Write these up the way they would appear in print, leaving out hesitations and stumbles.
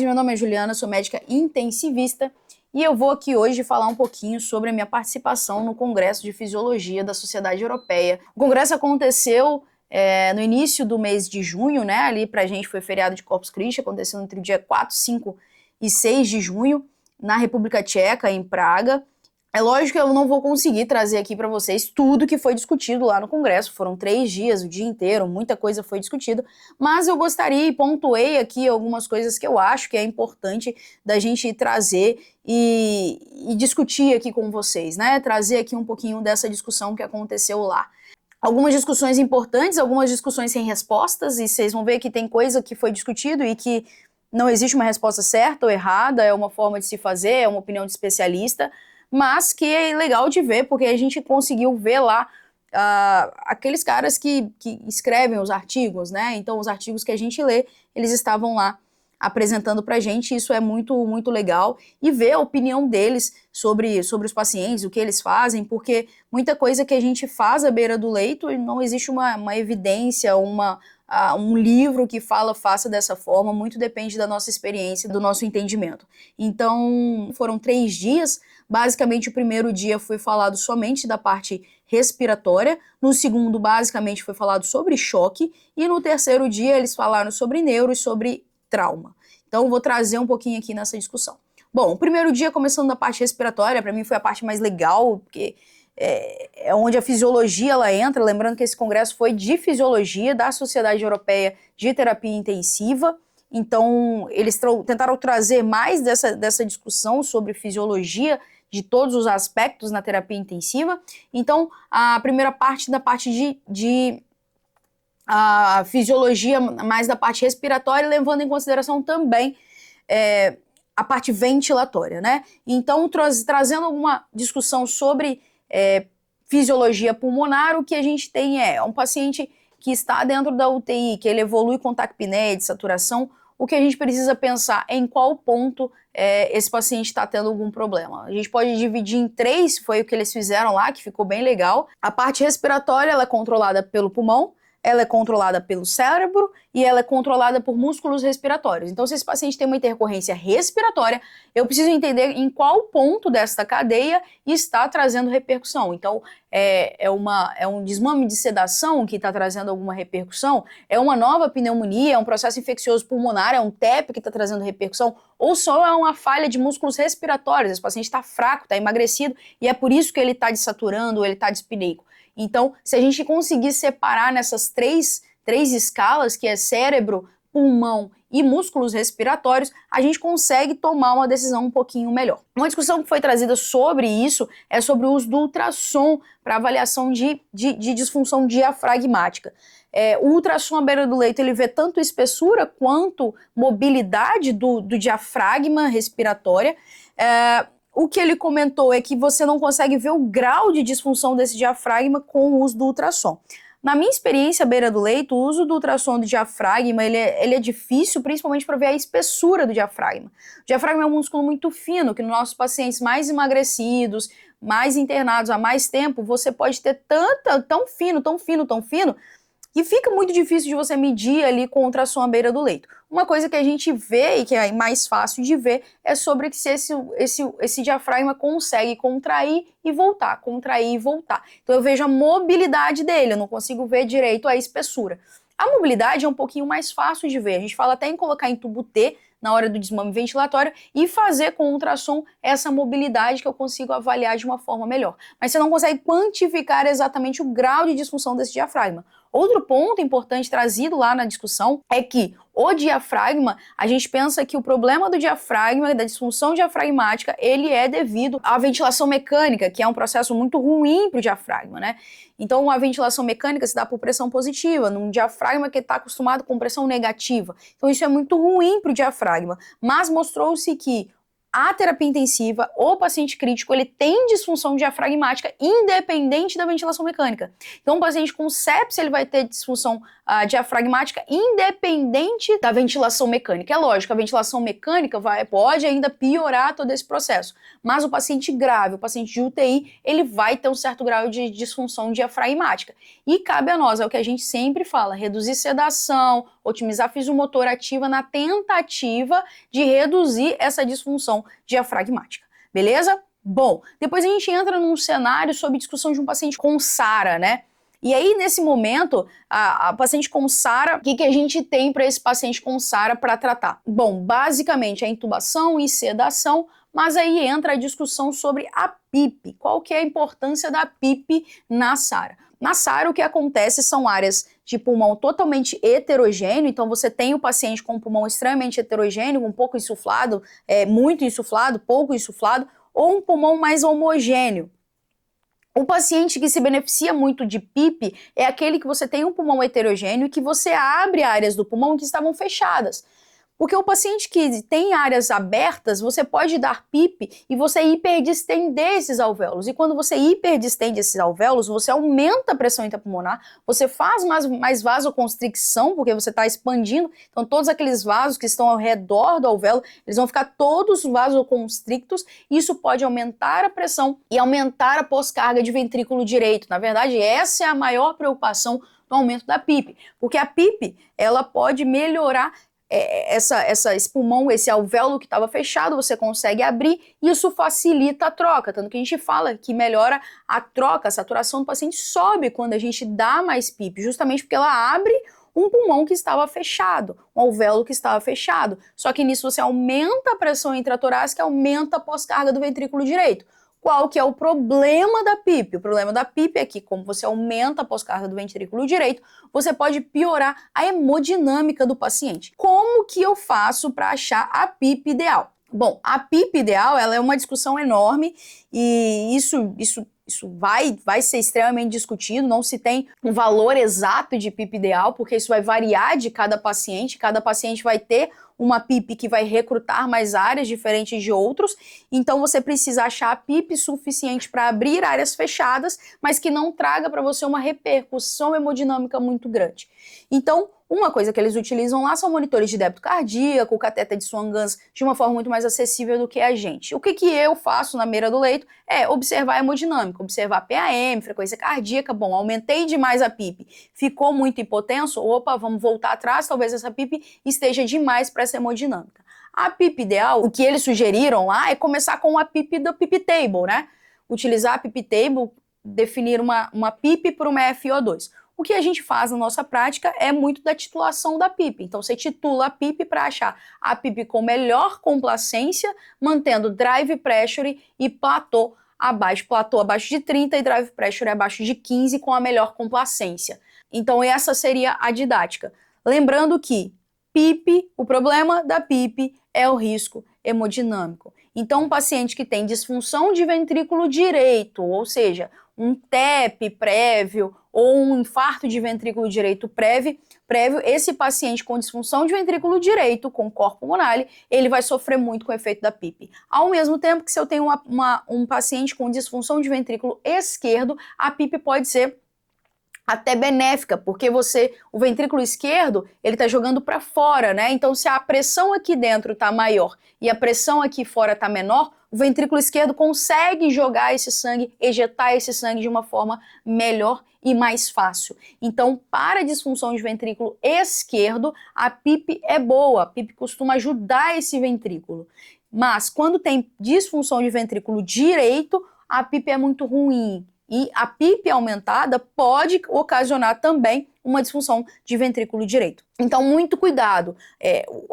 Meu nome é Juliana, sou médica intensivista e eu vou aqui hoje falar um pouquinho sobre a minha participação no Congresso de Fisiologia da Sociedade Europeia. O congresso aconteceu no início do mês de junho, né? Ali pra gente foi feriado de Corpus Christi, aconteceu entre o dia 4, 5 e 6 de junho, na República Tcheca, em Praga. É lógico que eu não vou conseguir trazer aqui para vocês tudo que foi discutido lá no Congresso, foram 3 dias, o dia inteiro, muita coisa foi discutida, mas eu gostaria e pontuei aqui algumas coisas que eu acho que é importante da gente trazer e discutir aqui com vocês, né? Trazer aqui um pouquinho dessa discussão que aconteceu lá. Algumas discussões importantes, algumas discussões sem respostas, e vocês vão ver que tem coisa que foi discutido e que não existe uma resposta certa ou errada, é uma forma de se fazer, é uma opinião de especialista, mas que é legal de ver, porque a gente conseguiu ver lá aqueles caras que escrevem os artigos, né? Então, os artigos que a gente lê, eles estavam lá apresentando pra gente, isso é muito, muito legal, e ver a opinião deles sobre os pacientes, o que eles fazem, porque muita coisa que a gente faz à beira do leito, não existe uma evidência, um livro que faça dessa forma, muito depende da nossa experiência, do nosso entendimento. Então, foram 3 dias, basicamente o primeiro dia foi falado somente da parte respiratória, no segundo basicamente foi falado sobre choque, e no terceiro dia eles falaram sobre neuro e sobre trauma. Então eu vou trazer um pouquinho aqui nessa discussão. Bom, o primeiro dia, começando da parte respiratória, para mim foi a parte mais legal, porque é onde a fisiologia ela entra, lembrando que esse congresso foi de fisiologia da Sociedade Europeia de Terapia Intensiva, então eles tentaram trazer mais dessa discussão sobre fisiologia de todos os aspectos na terapia intensiva. Então a primeira parte da parte de a fisiologia mais da parte respiratória, levando em consideração também a parte ventilatória, né? Então, trazendo alguma discussão sobre fisiologia pulmonar, o que a gente tem é um paciente que está dentro da UTI, que ele evolui com taquipneia de saturação, o que a gente precisa pensar é em qual ponto esse paciente está tendo algum problema. A gente pode dividir em 3, foi o que eles fizeram lá, que ficou bem legal. A parte respiratória, ela é controlada pelo pulmão, ela é controlada pelo cérebro e ela é controlada por músculos respiratórios. Então, se esse paciente tem uma intercorrência respiratória, eu preciso entender em qual ponto desta cadeia está trazendo repercussão. Então, é um desmame de sedação que está trazendo alguma repercussão, é uma nova pneumonia, é um processo infeccioso pulmonar, é um TEP que está trazendo repercussão, ou só é uma falha de músculos respiratórios, esse paciente está fraco, está emagrecido, e é por isso que ele está desaturando, ou ele está dispneico. Então, se a gente conseguir separar nessas três escalas, que é cérebro, pulmão e músculos respiratórios, a gente consegue tomar uma decisão um pouquinho melhor. Uma discussão que foi trazida sobre isso é sobre o uso do ultrassom para avaliação de disfunção diafragmática. O ultrassom à beira do leito, ele vê tanto espessura quanto mobilidade do diafragma respiratória. O que ele comentou é que você não consegue ver o grau de disfunção desse diafragma com o uso do ultrassom. Na minha experiência à beira do leito, o uso do ultrassom do diafragma ele é difícil, principalmente para ver a espessura do diafragma. O diafragma é um músculo muito fino, que nos nossos pacientes mais emagrecidos, mais internados há mais tempo, você pode ter tão fino, que fica muito difícil de você medir ali com ultrassom à beira do leito. Uma coisa que a gente vê e que é mais fácil de ver é sobre se esse diafragma consegue contrair e voltar, contrair e voltar. Então eu vejo a mobilidade dele, eu não consigo ver direito a espessura. A mobilidade é um pouquinho mais fácil de ver, a gente fala até em colocar em tubo T na hora do desmame ventilatório e fazer com ultrassom essa mobilidade que eu consigo avaliar de uma forma melhor. Mas você não consegue quantificar exatamente o grau de disfunção desse diafragma. Outro ponto importante trazido lá na discussão é que o diafragma, a gente pensa que o problema do diafragma, da disfunção diafragmática, ele é devido à ventilação mecânica, que é um processo muito ruim para o diafragma, né? Então, a ventilação mecânica se dá por pressão positiva, num diafragma que está acostumado com pressão negativa. Então, isso é muito ruim para o diafragma. Mas mostrou-se que a terapia intensiva, o paciente crítico, ele tem disfunção diafragmática independente da ventilação mecânica. Então, o paciente com sepsis, ele vai ter disfunção diafragmática independente da ventilação mecânica. É lógico, a ventilação mecânica pode ainda piorar todo esse processo, mas o paciente grave, o paciente de UTI, ele vai ter um certo grau de disfunção diafragmática. E cabe a nós, é o que a gente sempre fala, reduzir sedação, otimizar a fisiomotora ativa na tentativa de reduzir essa disfunção diafragmática, beleza? Bom, depois a gente entra num cenário sobre discussão de um paciente com SARA, né? E aí, nesse momento, a paciente com SARA, o que a gente tem para esse paciente com SARA para tratar? Bom, basicamente a intubação e sedação, mas aí entra a discussão sobre a PIP. Qual que é a importância da PIP na SARA? Na SARA, o que acontece são áreas de pulmão totalmente heterogêneo, então você tem o paciente com o pulmão extremamente heterogêneo, um pouco insuflado, muito insuflado, pouco insuflado, ou um pulmão mais homogêneo. O paciente que se beneficia muito de PIP é aquele que você tem um pulmão heterogêneo e que você abre áreas do pulmão que estavam fechadas. Porque o paciente que tem áreas abertas, você pode dar PIP e você hiperdistender esses alvéolos. E quando você hiperdistende esses alvéolos, você aumenta a pressão intrapulmonar, você faz mais vasoconstricção, porque você está expandindo. Então, todos aqueles vasos que estão ao redor do alvéolo, eles vão ficar todos vasoconstrictos. Isso pode aumentar a pressão e aumentar a pós-carga de ventrículo direito. Na verdade, essa é a maior preocupação do aumento da PIP. Porque a PIP, ela pode melhorar esse pulmão, esse alvéolo que estava fechado, você consegue abrir e isso facilita a troca, tanto que a gente fala que melhora a troca, a saturação do paciente sobe quando a gente dá mais PIP, justamente porque ela abre um pulmão que estava fechado, um alvéolo que estava fechado, só que nisso você aumenta a pressão intratorácica, aumenta a pós-carga do ventrículo direito. Qual que é o problema da PIP? O problema da PIP é que, como você aumenta a pós-carga do ventrículo direito, você pode piorar a hemodinâmica do paciente. Como que eu faço para achar a PIP ideal? Bom, a PIP ideal, ela é uma discussão enorme e isso vai ser extremamente discutido, não se tem um valor exato de PIP ideal, porque isso vai variar de cada paciente vai ter uma PIP que vai recrutar mais áreas diferentes de outros, então você precisa achar a PIP suficiente para abrir áreas fechadas, mas que não traga para você uma repercussão hemodinâmica muito grande. Então, uma coisa que eles utilizam lá são monitores de débito cardíaco, cateter de Swan-Ganz de uma forma muito mais acessível do que a gente. O que eu faço na beira do leito é observar a hemodinâmica, observar PAM, frequência cardíaca. Bom, aumentei demais a PIP, ficou muito hipotenso, opa, vamos voltar atrás, talvez essa PIP esteja demais para essa hemodinâmica. A PIP ideal, o que eles sugeriram lá é começar com a PIP do PIP Table, né? Utilizar a PIP Table, definir uma PIP por uma FiO2. O que a gente faz na nossa prática é muito da titulação da PIP. Então, você titula a PIP para achar a PIP com melhor complacência, mantendo drive pressure e platô abaixo de 30 e drive pressure abaixo de 15 com a melhor complacência. Então, essa seria a didática. Lembrando que PIP, o problema da PIP é o risco hemodinâmico. Então, um paciente que tem disfunção de ventrículo direito, ou seja, um TEP prévio ou um infarto de ventrículo direito prévio, esse paciente com disfunção de ventrículo direito, com corpo pulmonar, ele vai sofrer muito com o efeito da PIP. Ao mesmo tempo que se eu tenho um paciente com disfunção de ventrículo esquerdo, a PIP pode ser até benéfica, porque o ventrículo esquerdo, ele tá jogando para fora, né? Então, se a pressão aqui dentro tá maior e a pressão aqui fora tá menor, o ventrículo esquerdo consegue jogar esse sangue, ejetar esse sangue de uma forma melhor e mais fácil. Então, para a disfunção de ventrículo esquerdo, a PIP é boa, a PIP costuma ajudar esse ventrículo. Mas, quando tem disfunção de ventrículo direito, a PIP é muito ruim. E a PIP aumentada pode ocasionar também uma disfunção de ventrículo direito. Então, muito cuidado.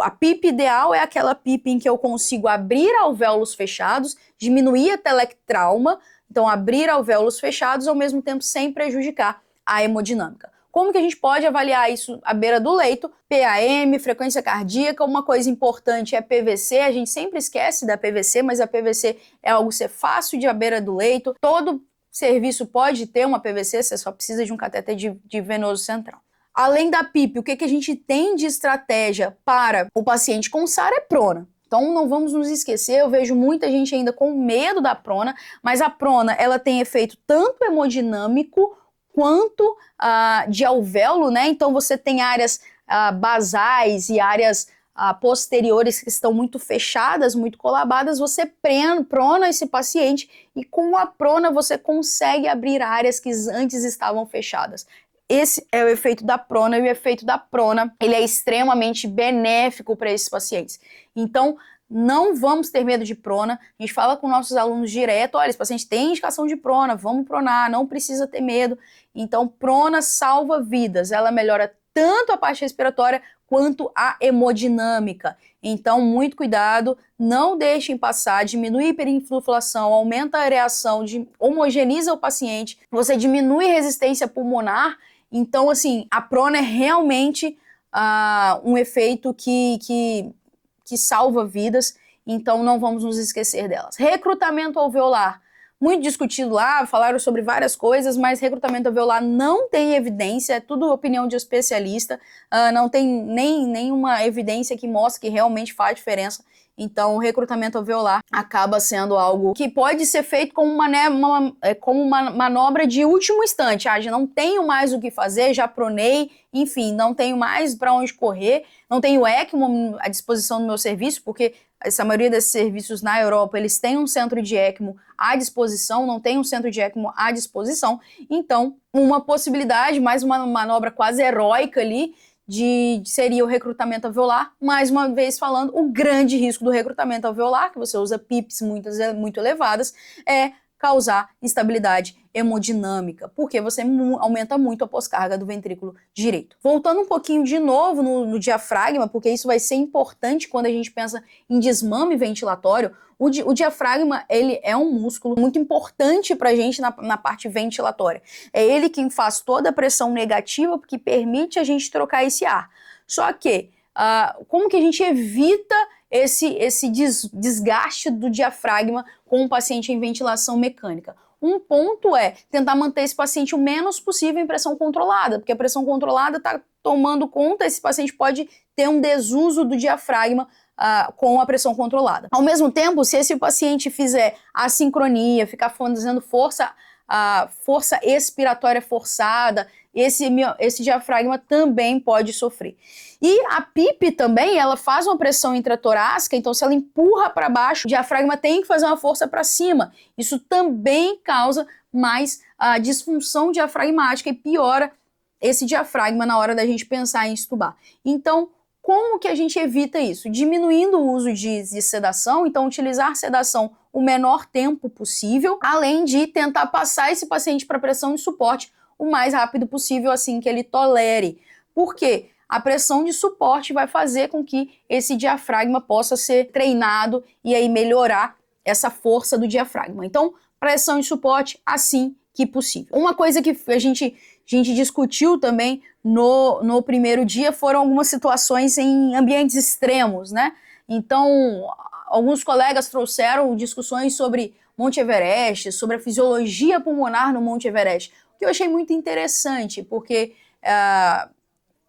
A PIP ideal é aquela PIP em que eu consigo abrir alvéolos fechados, diminuir a telectrauma, então abrir alvéolos fechados ao mesmo tempo sem prejudicar a hemodinâmica. Como que a gente pode avaliar isso à beira do leito? PAM, frequência cardíaca, uma coisa importante é PVC, a gente sempre esquece da PVC, mas a PVC é algo ser fácil de à beira do leito, todo serviço pode ter uma PVC, você só precisa de um cateter de venoso central. Além da PIP, o que a gente tem de estratégia para o paciente com SARA é prona. Então não vamos nos esquecer, eu vejo muita gente ainda com medo da prona, mas a prona ela tem efeito tanto hemodinâmico quanto de alvéolo, né? Então você tem áreas basais e áreas posteriores que estão muito fechadas, muito colabadas, você prona esse paciente e com a prona você consegue abrir áreas que antes estavam fechadas. Esse é o efeito da prona, e o efeito da prona ele é extremamente benéfico para esses pacientes. Então, não vamos ter medo de prona. A gente fala com nossos alunos direto, olha, esse paciente tem indicação de prona, vamos pronar, não precisa ter medo. Então, prona salva vidas, ela melhora tanto a parte respiratória quanto a hemodinâmica. Então, muito cuidado, não deixem passar, diminui a hiperinsuflação, aumenta a areação, homogeneiza o paciente, você diminui a resistência pulmonar. Então, assim, a prona é realmente um efeito que salva vidas, então não vamos nos esquecer delas. Recrutamento alveolar, muito discutido lá, falaram sobre várias coisas, mas recrutamento alveolar não tem evidência, é tudo opinião de especialista, não tem nenhuma evidência que mostre que realmente faz diferença. Então, o recrutamento alveolar acaba sendo algo que pode ser feito como uma manobra de último instante. Já não tenho mais o que fazer, já pronei, enfim, não tenho mais para onde correr, não tenho ECMO à disposição do meu serviço, porque essa maioria desses serviços na Europa, eles têm um centro de ECMO à disposição, não tem um centro de ECMO à disposição. Então, uma possibilidade, mais uma manobra quase heróica ali, seria o recrutamento alveolar. Mais uma vez falando, o grande risco do recrutamento alveolar, que você usa PIPs muito elevadas, é causar instabilidade hemodinâmica, porque você aumenta muito a pós-carga do ventrículo direito. Voltando um pouquinho de novo no diafragma, porque isso vai ser importante quando a gente pensa em desmame ventilatório. O diafragma, ele é um músculo muito importante pra gente na parte ventilatória. É ele quem faz toda a pressão negativa, que permite a gente trocar esse ar. Só que, como que a gente evita esse desgaste do diafragma com o paciente em ventilação mecânica? Um ponto é tentar manter esse paciente o menos possível em pressão controlada, porque a pressão controlada está tomando conta, esse paciente pode ter um desuso do diafragma com a pressão controlada. Ao mesmo tempo, se esse paciente fizer assincronia, ficar fazendo força expiratória forçada, esse diafragma também pode sofrer. E a PIP também, ela faz uma pressão intratorácica, então se ela empurra para baixo, o diafragma tem que fazer uma força para cima. Isso também causa mais disfunção diafragmática e piora esse diafragma na hora da gente pensar em extubar. Então, como que a gente evita isso? Diminuindo o uso de sedação, então utilizar sedação o menor tempo possível, além de tentar passar esse paciente para pressão de suporte o mais rápido possível, assim que ele tolere. Por quê? A pressão de suporte vai fazer com que esse diafragma possa ser treinado e aí melhorar essa força do diafragma. Então, pressão de suporte assim que possível. Uma coisa que a gente discutiu também no primeiro dia foram algumas situações em ambientes extremos, né? Então, alguns colegas trouxeram discussões sobre Monte Everest, sobre a fisiologia pulmonar no Monte Everest, o que eu achei muito interessante, porque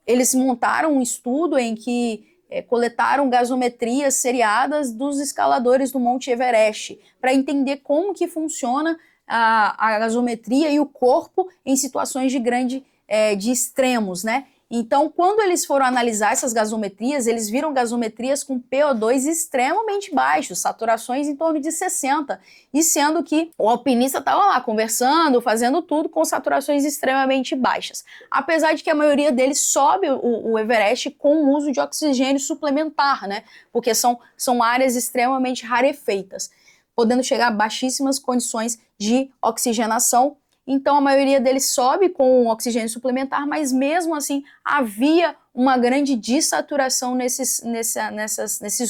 eles montaram um estudo em que coletaram gasometrias seriadas dos escaladores do Monte Everest, para entender como que funciona a gasometria e o corpo em situações de extremos, né? Então, quando eles foram analisar essas gasometrias, eles viram gasometrias com PO2 extremamente baixos, saturações em torno de 60, e sendo que o alpinista estava lá conversando, fazendo tudo com saturações extremamente baixas. Apesar de que a maioria deles sobe o Everest com o uso de oxigênio suplementar, né? Porque são áreas extremamente rarefeitas, podendo chegar a baixíssimas condições de oxigenação. Então a maioria deles sobe com oxigênio suplementar, mas mesmo assim havia uma grande dessaturação nesses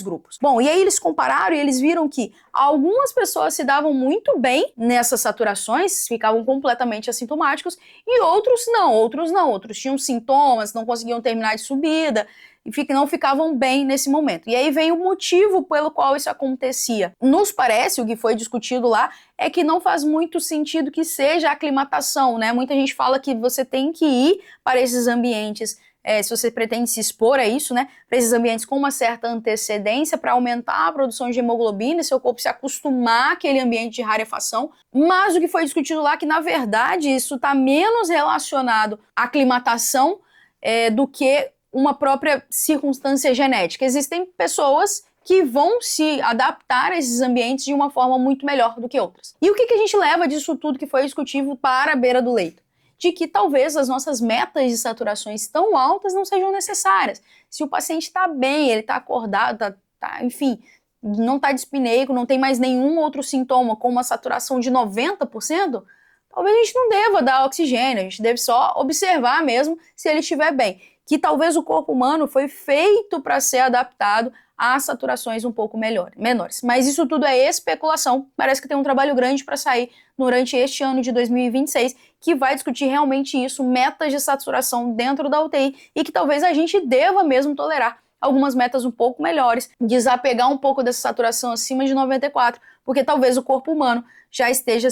grupos. Bom, e aí eles compararam e eles viram que algumas pessoas se davam muito bem nessas saturações, ficavam completamente assintomáticos, e outros não, outros tinham sintomas, não conseguiam terminar de subida, e não ficavam bem nesse momento. E aí vem o motivo pelo qual isso acontecia. Nos parece, o que foi discutido lá, é que não faz muito sentido que seja a aclimatação, né? Muita gente fala que você tem que ir para esses ambientes se você pretende se expor a isso, né, para esses ambientes com uma certa antecedência, para aumentar a produção de hemoglobina e seu corpo se acostumar àquele ambiente de rarefação. Mas o que foi discutido lá é que, na verdade, isso está menos relacionado à aclimatação do que uma própria circunstância genética. Existem pessoas que vão se adaptar a esses ambientes de uma forma muito melhor do que outras. E o que a gente leva disso tudo que foi discutido para a beira do leito? De que talvez as nossas metas de saturações tão altas não sejam necessárias. Se o paciente está bem, ele está acordado, enfim, não está dispneico, não tem mais nenhum outro sintoma, com uma saturação de 90%, talvez a gente não deva dar oxigênio, a gente deve só observar mesmo se ele estiver bem. Que talvez o corpo humano foi feito para ser adaptado a saturações um pouco menores. Mas isso tudo é especulação. Parece que tem um trabalho grande para sair durante este ano de 2026, que vai discutir realmente isso, metas de saturação dentro da UTI, e que talvez a gente deva mesmo tolerar algumas metas um pouco melhores, desapegar um pouco dessa saturação acima de 94, porque talvez o corpo humano já esteja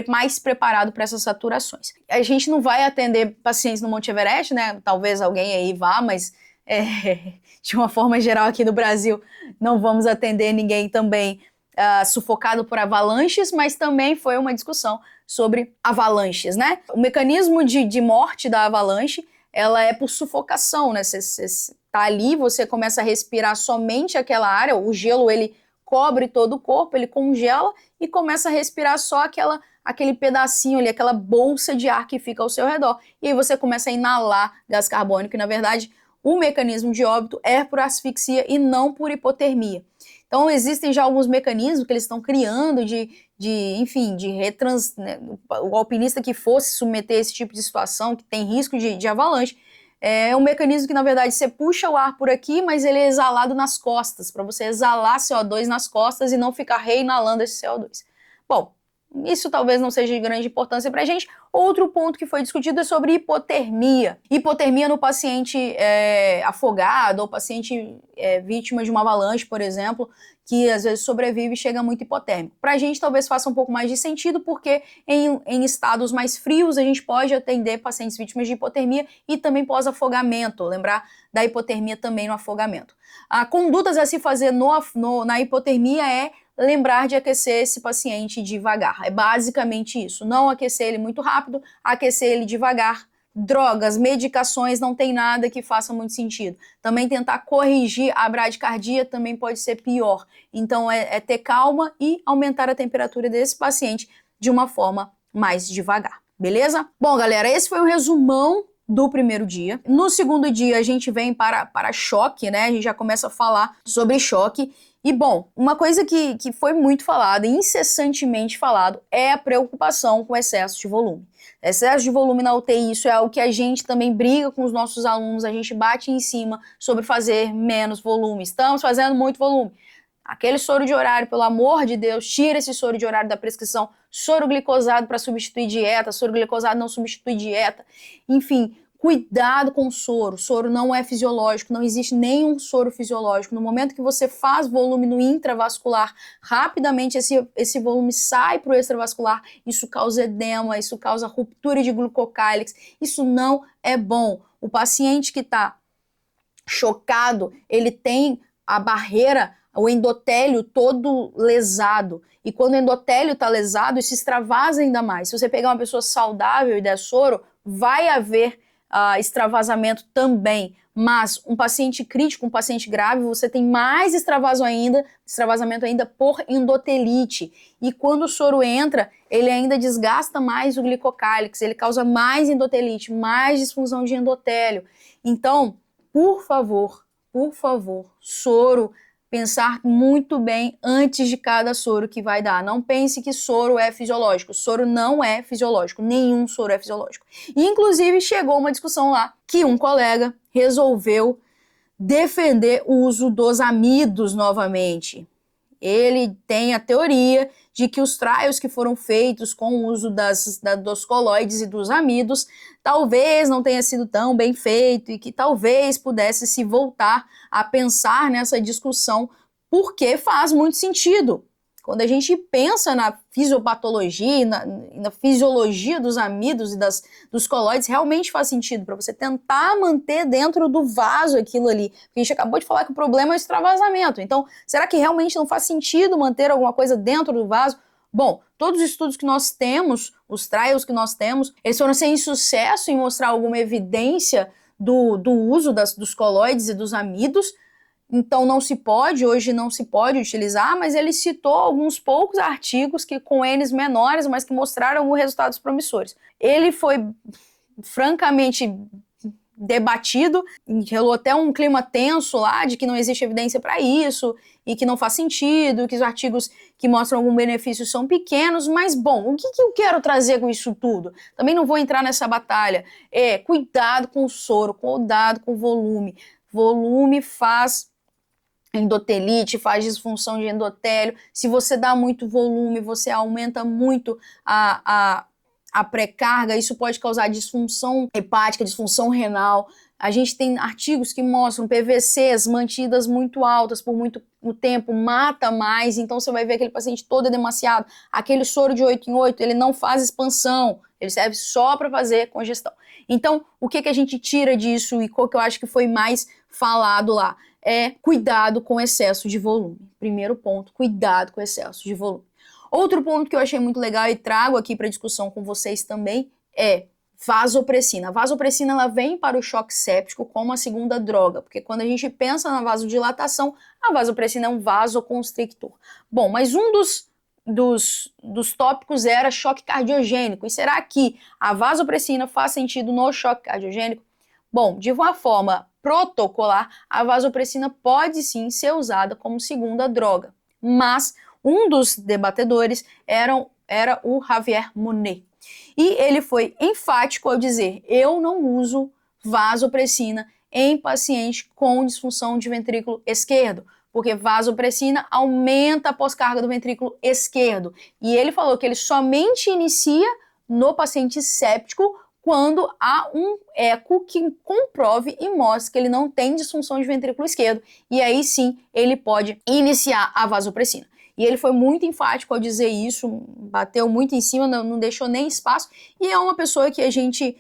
mais preparado para essas saturações. A gente não vai atender pacientes no Monte Everest, né? Talvez alguém aí vá, mas de uma forma geral aqui no Brasil não vamos atender ninguém também sufocado por avalanches, mas também foi uma discussão sobre avalanches, né? O mecanismo de morte da avalanche, ela é por sufocação, né? Você tá ali, você começa a respirar somente aquela área, o gelo ele cobre todo o corpo, ele congela e começa a respirar só aquele pedacinho ali, aquela bolsa de ar que fica ao seu redor. E aí você começa a inalar gás carbônico e, na verdade, o mecanismo de óbito é por asfixia e não por hipotermia. Então, existem já alguns mecanismos que eles estão criando né, o alpinista que fosse submeter a esse tipo de situação, que tem risco de avalanche, é um mecanismo que, na verdade, você puxa o ar por aqui, mas ele é exalado nas costas, para você exalar CO2 nas costas e não ficar reinalando esse CO2. Bom, isso talvez não seja de grande importância para a gente. Outro ponto que foi discutido é sobre hipotermia. Hipotermia no paciente afogado ou paciente vítima de uma avalanche, por exemplo, que às vezes sobrevive e chega muito hipotérmico. Para a gente talvez faça um pouco mais de sentido, porque em estados mais frios a gente pode atender pacientes vítimas de hipotermia e também pós-afogamento, lembrar da hipotermia também no afogamento. A condutas a se fazer na hipotermia é lembrar de aquecer esse paciente devagar. É basicamente isso. Não aquecer ele muito rápido, aquecer ele devagar. Drogas, medicações, não tem nada que faça muito sentido. Também tentar corrigir a bradicardia também pode ser pior. Então é ter calma e aumentar a temperatura desse paciente de uma forma mais devagar. Beleza? Bom, galera, esse foi um resumão do primeiro dia. No segundo dia a gente vem para choque, né? A gente já começa a falar sobre choque. E bom, uma coisa que foi muito falada, incessantemente falado, é a preocupação com excesso de volume. Excesso de volume na UTI, isso é algo que a gente também briga com os nossos alunos, a gente bate em cima sobre fazer menos volume. Estamos fazendo muito volume. Aquele soro de horário, pelo amor de Deus, tira esse soro de horário da prescrição. Soro glicosado para substituir dieta, soro glicosado não substitui dieta. Enfim, cuidado com o soro. Soro não é fisiológico, não existe nenhum soro fisiológico. No momento que você faz volume no intravascular, rapidamente esse volume sai para o extravascular. Isso causa edema, isso causa ruptura de glucocálix. Isso não é bom. O paciente que está chocado, ele tem a barreira, o endotélio todo lesado. E quando o endotélio está lesado, isso extravasa ainda mais. Se você pegar uma pessoa saudável e der soro, vai haver extravasamento também. Mas um paciente crítico, um paciente grave, você tem mais extravasamento ainda por endotelite. E quando o soro entra, ele ainda desgasta mais o glicocálix, ele causa mais endotelite, mais disfunção de endotélio. Então, por favor, soro, pensar muito bem antes de cada soro que vai dar. Não pense que soro é fisiológico. Soro não é fisiológico. Nenhum soro é fisiológico. E, inclusive, chegou uma discussão lá que um colega resolveu defender o uso dos amidos novamente. Ele tem a teoria de que os trials que foram feitos com o uso dos coloides e dos amidos talvez não tenha sido tão bem feito e que talvez pudesse se voltar a pensar nessa discussão, porque faz muito sentido. Quando a gente pensa na fisiopatologia e na fisiologia dos amidos e dos colóides, realmente faz sentido para você tentar manter dentro do vaso aquilo ali. Porque a gente acabou de falar que o problema é o extravasamento. Então, será que realmente não faz sentido manter alguma coisa dentro do vaso? Bom, todos os estudos que nós temos, os trials que nós temos, eles foram sem sucesso em mostrar alguma evidência do uso dos colóides e dos amidos. Então hoje não se pode utilizar, mas ele citou alguns poucos artigos que com N's menores, mas que mostraram resultados promissores. Ele foi francamente debatido, rolou até um clima tenso lá de que não existe evidência para isso e que não faz sentido, que os artigos que mostram algum benefício são pequenos, mas bom, o que eu quero trazer com isso tudo? Também não vou entrar nessa batalha. Cuidado com o soro, cuidado com o volume. Volume faz endotelite, faz disfunção de endotélio. Se você dá muito volume, você aumenta muito a pré-carga, isso pode causar disfunção hepática, disfunção renal. A gente tem artigos que mostram PVCs mantidas muito altas por muito tempo, mata mais, então você vai ver aquele paciente todo edemaciado. Aquele soro de 8 em 8, ele não faz expansão, ele serve só para fazer congestão. Então, o que a gente tira disso e qual que eu acho que foi mais falado lá? Cuidado com excesso de volume. Primeiro ponto, cuidado com excesso de volume. Outro ponto que eu achei muito legal e trago aqui para discussão com vocês também é vasopressina. A vasopressina ela vem para o choque séptico como a segunda droga, porque quando a gente pensa na vasodilatação, a vasopressina é um vasoconstrictor. Bom, mas um dos tópicos era choque cardiogênico. E será que a vasopressina faz sentido no choque cardiogênico? Bom, de uma forma protocolar, a vasopressina pode sim ser usada como segunda droga, mas um dos debatedores era o Javier Monet. E ele foi enfático ao dizer: eu não uso vasopressina em paciente com disfunção de ventrículo esquerdo, porque vasopressina aumenta a pós-carga do ventrículo esquerdo. E ele falou que ele somente inicia no paciente séptico quando há um eco que comprove e mostre que ele não tem disfunção de ventrículo esquerdo. E aí sim ele pode iniciar a vasopressina. E ele foi muito enfático ao dizer isso, bateu muito em cima, não deixou nem espaço, e é uma pessoa que a gente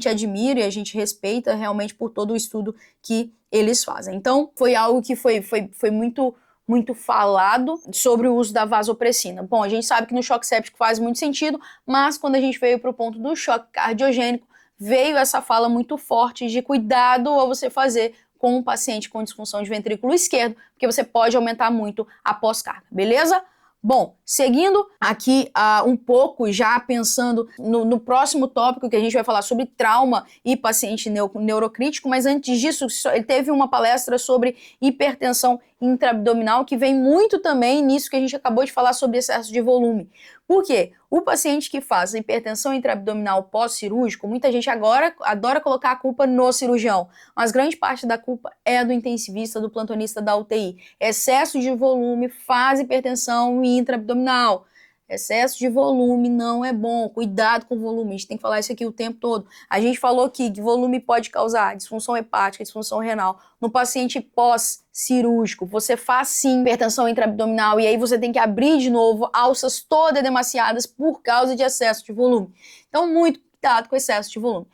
admira e a gente respeita realmente por todo o estudo que eles fazem. Então, foi algo que foi muito falado sobre o uso da vasopressina. Bom, a gente sabe que no choque séptico faz muito sentido, mas quando a gente veio para o ponto do choque cardiogênico, veio essa fala muito forte de cuidado ao você fazer com um paciente com disfunção de ventrículo esquerdo, porque você pode aumentar muito a pós-carga, beleza? Bom, seguindo aqui um pouco, já pensando no próximo tópico que a gente vai falar sobre trauma e paciente neurocrítico, mas antes disso, ele teve uma palestra sobre hipertensão intraabdominal, que vem muito também nisso que a gente acabou de falar sobre excesso de volume. Por quê? O paciente que faz hipertensão intraabdominal pós-cirúrgico, muita gente agora adora colocar a culpa no cirurgião, mas grande parte da culpa é do intensivista, do plantonista da UTI. Excesso de volume faz hipertensão intraabdominal. Excesso de volume não é bom, cuidado com o volume, a gente tem que falar isso aqui o tempo todo. A gente falou aqui que volume pode causar disfunção hepática, disfunção renal. No paciente pós-cirúrgico, você faz sim hipertensão intraabdominal e aí você tem que abrir de novo alças todas edemaciadas por causa de excesso de volume. Então, muito cuidado com excesso de volume.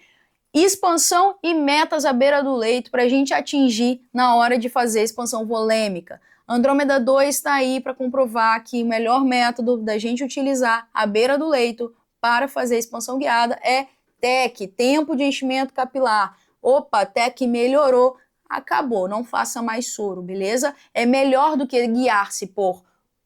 Expansão e metas à beira do leito para a gente atingir na hora de fazer expansão volêmica. Andrômeda 2 está aí para comprovar que o melhor método da gente utilizar à beira do leito para fazer expansão guiada é TEC, tempo de enchimento capilar. Opa, TEC melhorou, acabou, não faça mais soro, beleza? É melhor do que guiar-se por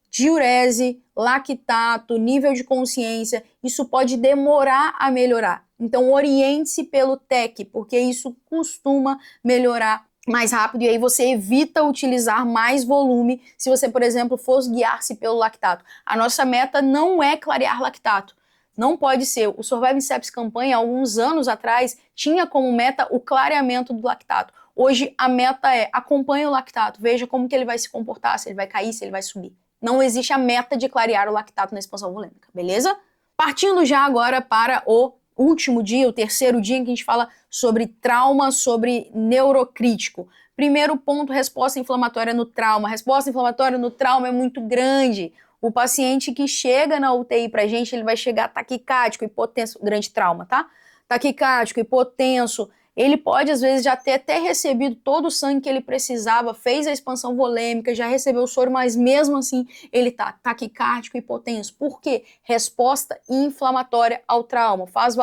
diurese, lactato, nível de consciência, isso pode demorar a melhorar. Então oriente-se pelo TEC, porque isso costuma melhorar mais rápido e aí você evita utilizar mais volume se você, por exemplo, fosse guiar-se pelo lactato. A nossa meta não é clarear lactato. Não pode ser. O Surviving Sepsis Campanha, alguns anos atrás, tinha como meta o clareamento do lactato. Hoje a meta é acompanhe o lactato, veja como que ele vai se comportar, se ele vai cair, se ele vai subir. Não existe a meta de clarear o lactato na expansão volêmica, beleza? Partindo já agora para o último dia, o terceiro dia em que a gente fala sobre trauma, sobre neurocrítico. Primeiro ponto, resposta inflamatória no trauma. A resposta inflamatória no trauma é muito grande. O paciente que chega na UTI pra gente, ele vai chegar taquicárdico, hipotenso, grande trauma, tá? Taquicárdico, hipotenso, ele pode às vezes já ter até recebido todo o sangue que ele precisava, fez a expansão volêmica, já recebeu o soro, mas mesmo assim ele tá taquicárdico, hipotenso. Por quê? Resposta inflamatória ao trauma, faz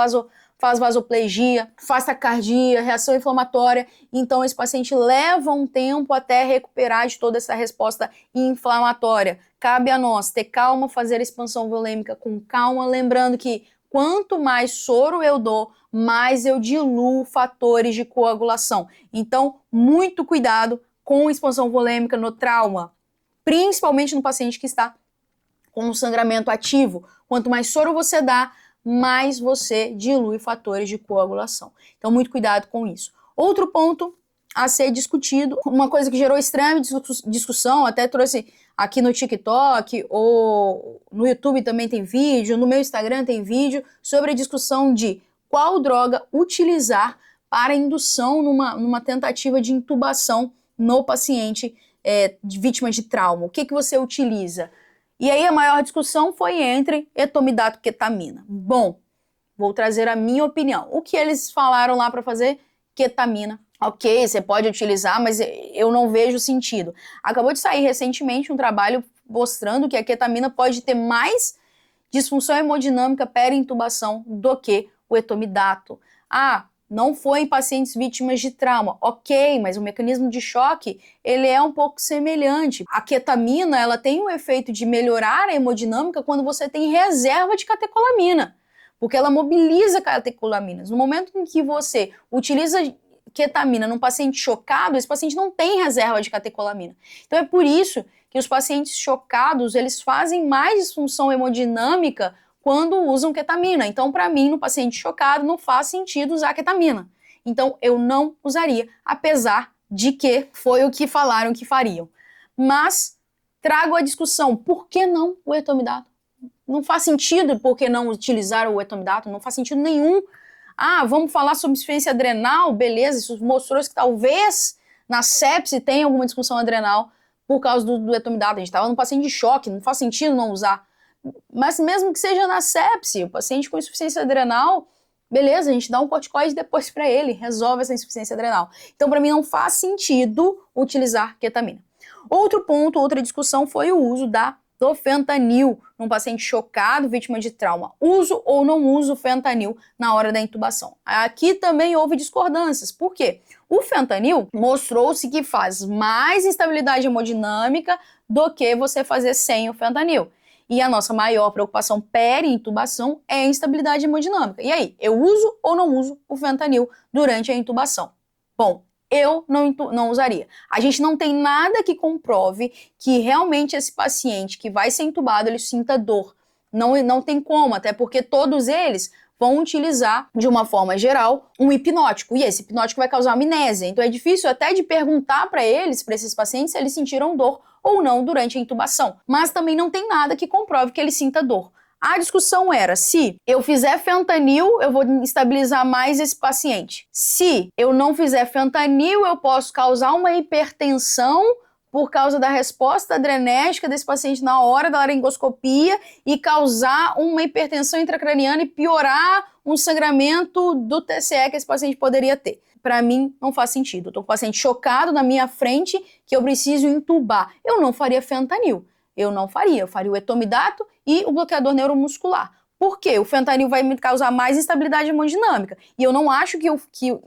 vasoplegia, faz taquicardia, reação inflamatória. Então esse paciente leva um tempo até recuperar de toda essa resposta inflamatória. Cabe a nós ter calma, fazer a expansão volêmica com calma, lembrando que quanto mais soro eu dou, mais eu diluo fatores de coagulação. Então, muito cuidado com expansão volêmica no trauma, principalmente no paciente que está com um sangramento ativo. Quanto mais soro você dá, mais você dilui fatores de coagulação. Então, muito cuidado com isso. Outro ponto a ser discutido, uma coisa que gerou extrema discussão, até trouxe aqui no TikTok, ou no YouTube também tem vídeo, no meu Instagram tem vídeo, sobre a discussão de qual droga utilizar para indução numa tentativa de intubação no paciente vítima de trauma. O que você utiliza? E aí a maior discussão foi entre etomidato e ketamina. Bom, vou trazer a minha opinião. O que eles falaram lá para fazer? Ketamina. Ok, você pode utilizar, mas eu não vejo sentido. Acabou de sair recentemente um trabalho mostrando que a ketamina pode ter mais disfunção hemodinâmica peri-intubação do que o etomidato. Não foi em pacientes vítimas de trauma. Ok, mas o mecanismo de choque, ele é um pouco semelhante. A ketamina, ela tem o efeito de melhorar a hemodinâmica quando você tem reserva de catecolamina, porque ela mobiliza catecolaminas. No momento em que você utiliza ketamina num paciente chocado, esse paciente não tem reserva de catecolamina. Então é por isso que os pacientes chocados, eles fazem mais disfunção hemodinâmica quando usam ketamina. Então, para mim, no paciente chocado, não faz sentido usar ketamina. Então, eu não usaria, apesar de que foi o que falaram que fariam. Mas, trago a discussão, por que não o etomidato? Não faz sentido por que não utilizar o etomidato, não faz sentido nenhum. Vamos falar sobre insuficiência adrenal, beleza, isso mostrou que talvez na sepse tenha alguma disfunção adrenal por causa do etomidato. A gente estava num paciente de choque, não faz sentido não usar. Mas mesmo que seja na sepse, o paciente com insuficiência adrenal, beleza, a gente dá um corticoide depois para ele, resolve essa insuficiência adrenal. Então, para mim, não faz sentido utilizar ketamina. Outro ponto, outra discussão foi o uso do fentanil num paciente chocado, vítima de trauma. Uso ou não uso fentanil na hora da intubação? Aqui também houve discordâncias. Por quê? O fentanil mostrou-se que faz mais instabilidade hemodinâmica do que você fazer sem o fentanil. E a nossa maior preocupação peri-intubação é a instabilidade hemodinâmica. E aí, eu uso ou não uso o fentanil durante a intubação? Bom, eu não usaria. A gente não tem nada que comprove que realmente esse paciente que vai ser intubado, ele sinta dor. Não tem como, até porque todos eles vão utilizar, de uma forma geral, um hipnótico. E esse hipnótico vai causar amnésia. Então é difícil até de perguntar para esses pacientes, se eles sentiram dor ou não durante a intubação. Mas também não tem nada que comprove que ele sinta dor. A discussão era, se eu fizer fentanil, eu vou estabilizar mais esse paciente. Se eu não fizer fentanil, eu posso causar uma hipertensão por causa da resposta adrenérgica desse paciente na hora da laringoscopia e causar uma hipertensão intracraniana e piorar um sangramento do TCE que esse paciente poderia ter. Para mim, não faz sentido. Eu tô com o paciente chocado na minha frente que eu preciso intubar. Eu não faria fentanil. Eu faria o etomidato e o bloqueador neuromuscular. Por quê? O fentanil vai me causar mais instabilidade hemodinâmica. E eu não acho que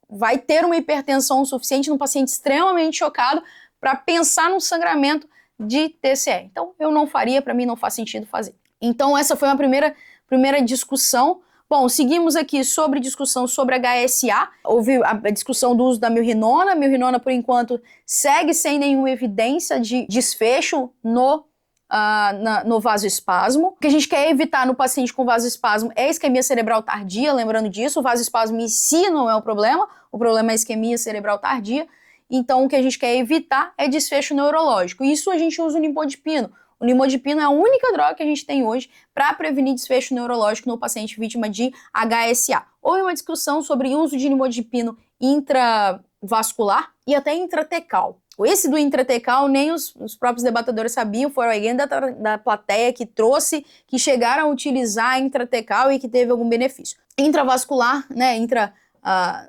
vai ter uma hipertensão suficiente num paciente extremamente chocado para pensar no sangramento de TCE. Então, eu não faria, para mim não faz sentido fazer. Então, essa foi uma primeira discussão. Bom, seguimos aqui discussão sobre HSA. Houve a discussão do uso da milrinona. A milrinona, por enquanto, segue sem nenhuma evidência de desfecho no vasoespasmo. O que a gente quer evitar no paciente com vasoespasmo é isquemia cerebral tardia, lembrando disso. O vasoespasmo em si não é o problema é a isquemia cerebral tardia. Então, o que a gente quer evitar é desfecho neurológico. Isso a gente usa o nimodipino. O nimodipino é a única droga que a gente tem hoje para prevenir desfecho neurológico no paciente vítima de HSA. Houve uma discussão sobre o uso de nimodipino intravascular e até intratecal. risco. Esse do intratecal nem os próprios debatedores sabiam, foi alguém da plateia que trouxe, que chegaram a utilizar intratecal e que teve algum benefício. Intravascular, né,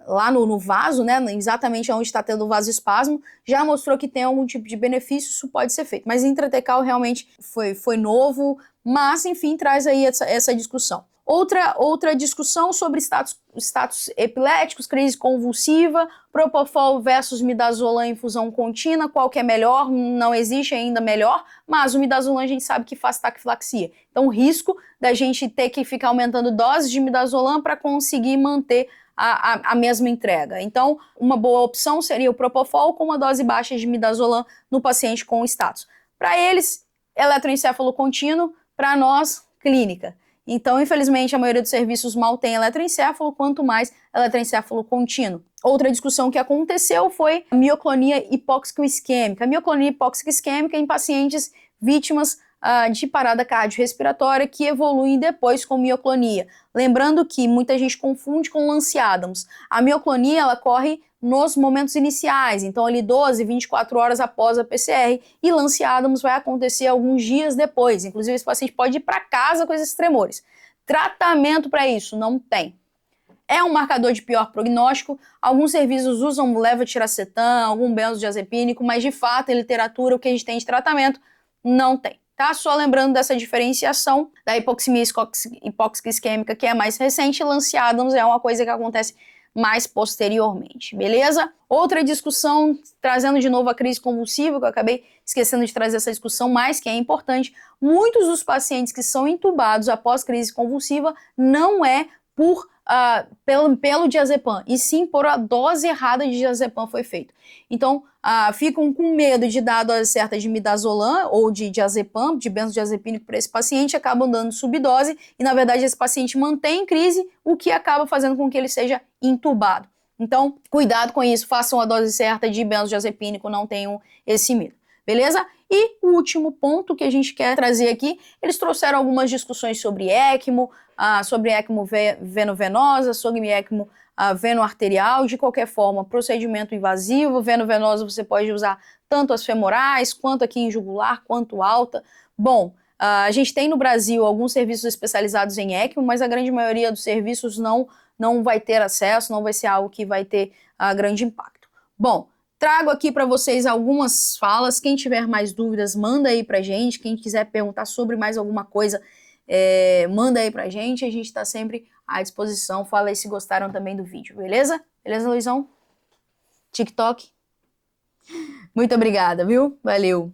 lá no vaso, né, exatamente onde está tendo o vasoespasmo, já mostrou que tem algum tipo de benefício, isso pode ser feito. Mas intratecal realmente foi novo, mas enfim, traz aí essa discussão. Outra discussão sobre status epiléticos, crise convulsiva, Propofol versus midazolam em infusão contínua, qual que é melhor? Não existe ainda melhor, mas o midazolam a gente sabe que faz taquifilaxia. Então o risco da gente ter que ficar aumentando doses de midazolam para conseguir manter a mesma entrega. Então, uma boa opção seria o Propofol com uma dose baixa de midazolam no paciente com status. Para eles, eletroencefalo contínuo, para nós, clínica. Então, infelizmente, a maioria dos serviços mal tem eletroencefalo, quanto mais eletroencefalo contínuo. Outra discussão que aconteceu foi a mioclonia hipóxico-isquêmica. A mioclonia hipóxico-isquêmica em pacientes vítimas de parada cardiorrespiratória que evoluem depois com mioclonia. Lembrando que muita gente confunde com Lance Adams. A mioclonia, ela ocorre nos momentos iniciais, então ali 12, 24 horas após a PCR, e Lance Adams vai acontecer alguns dias depois. Inclusive, esse paciente pode ir para casa com esses tremores. Tratamento para isso não tem. É um marcador de pior prognóstico. Alguns serviços usam levetiracetam, algum benzodiazepínico, mas de fato, em literatura, o que a gente tem de tratamento não tem. Tá? Só lembrando dessa diferenciação da hipoxemia hipóxica isquêmica, que é mais recente, Lance Adams é uma coisa que acontece mais posteriormente, beleza? Outra discussão, trazendo de novo a crise convulsiva, que eu acabei esquecendo de trazer essa discussão, mas que é importante, muitos dos pacientes que são intubados após crise convulsiva não é pelo diazepam, e sim por a dose errada de diazepam foi feita. Então, ficam com medo de dar a dose certa de midazolam ou de diazepam, de benzodiazepínico para esse paciente, acabam dando subdose e, na verdade, esse paciente mantém crise, o que acaba fazendo com que ele seja intubado. Então, cuidado com isso, façam a dose certa de benzodiazepínico, não tenham esse medo. Beleza? E o último ponto que a gente quer trazer aqui, eles trouxeram algumas discussões sobre ECMO, sobre ECMO veno-venosa, sobre ECMO veno-arterial, de qualquer forma, procedimento invasivo, veno-venosa você pode usar tanto as femorais, quanto aqui em jugular, quanto alta. Bom, a gente tem no Brasil alguns serviços especializados em ECMO, mas a grande maioria dos serviços não vai ter acesso, não vai ser algo que vai ter grande impacto. Bom, trago aqui para vocês algumas falas. Quem tiver mais dúvidas, manda aí pra gente. Quem quiser perguntar sobre mais alguma coisa, manda aí pra gente. A gente está sempre à disposição. Fala aí se gostaram também do vídeo, beleza? Beleza, Luizão? TikTok? Muito obrigada, viu? Valeu!